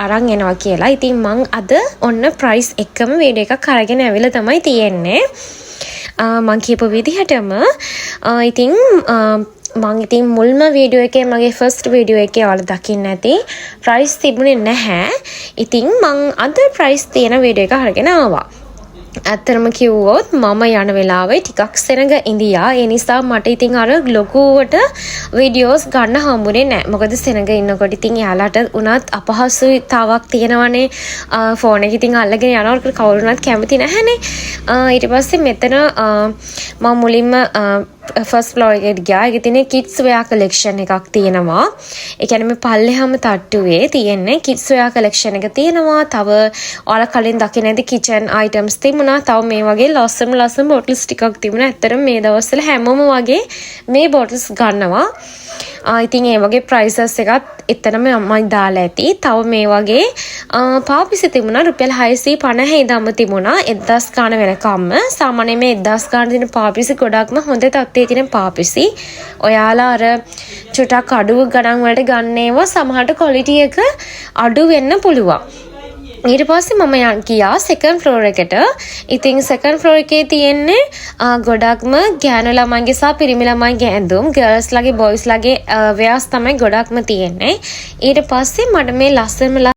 අරන් එනවා කියලා. ඉතින් මං අද ඔන්න ප්‍රයිස් එකම වීඩියෝ එකක් අරගෙන ඇවිල්ලා තමයි තියෙන්නේ. මං කියපු විදිහටම ඉතින් මං ඉතින් මුල්ම වීඩියෝ එකේ මගේ ෆස්ට් වීඩියෝ එකේ ඔයාලා දකින්න ඇති ප්‍රයිස් තිබුණේ නැහැ. ඉතින් මං අද ප්‍රයිස් තියෙන වීඩියෝ එක අරගෙන ආවා. ඇත්තටම කිව්වොත් මම යන වෙලාවේ ටිකක් සෙනඟ ඉඳියා. ඒ නිසා මට ඉතින් අර ලොකුවට වීඩියෝස් ගන්න හම්බුනේ නැහැ. මොකද සෙනඟ ඉන්නකොට ඉතින් එයාලට උනත් අපහසුතාවක් තියෙනවනේ. ෆෝන් එක ඉතින් අල්ලගෙන යනකොට කවුරුණත් කැමති නැහැනේ. ඊට පස්සේ මෙතන මම මුලින්ම ෆස්ට් ෆ්ලෝර් එකට ගියා. ඒකේ තියෙන කිඩ්ස් වෙයා කලෙක්ෂන් එකක් තියෙනවා. ඒ කියන්නේ මේ පල්ලෙහාම තට්ටුවේ තියෙන්නේ කිඩ්ස් වෙයා කලෙක්ෂන් එක තියෙනවා. තව ඔයාලා කලින් දකින්න ඇති කිචන් අයිටම්ස් තිබුණා. තව මේ වගේ ලස්සන බොටල්ස් ටිකක් තිබුණා. ඇත්තටම මේ දවස්වල හැමෝම වගේ මේ බොටල්ස් ගන්නවා. ඉතින් ඒ වගේ ප්‍රයිසස් එකත් එතනම මම දාලා ඇති. තව මේ වගේ පාපිසි තිබුණා. රුපියල් 650 ඉඳන්ම තිබුණා. 1000 ගාන වෙනකම්ම. සාමාන්‍යයෙන් මේ 1000 ගාන දෙන පාපිසි ගොඩක්ම හොඳ තත්ත්වයේ තියෙන පාපිසි. ඔයාලා අර චුටක් අඩු ගණන් වලට ගන්නේවා සමහරට ක්වොලිටි එක අඩු වෙන්න පුළුවන්. ඊට පස්සේ මම ගියා සෙකන්ඩ් ෆ්ලෝර් එකට. ඉතින් සෙකන්ඩ් ෆ්ලෝර් එකේ තියෙන්නේ ගොඩක්ම ගෑනු ළමයිගේ සහ පිරිමි ළමයිගේ ඇඳුම්, ගර්ල්ස් ලගේ බොයිස් ලගේ වෙයර්ස් තමයි ගොඩක්ම තියෙන්නේ. ඊට පස්සේ මට මේ ලස්සනම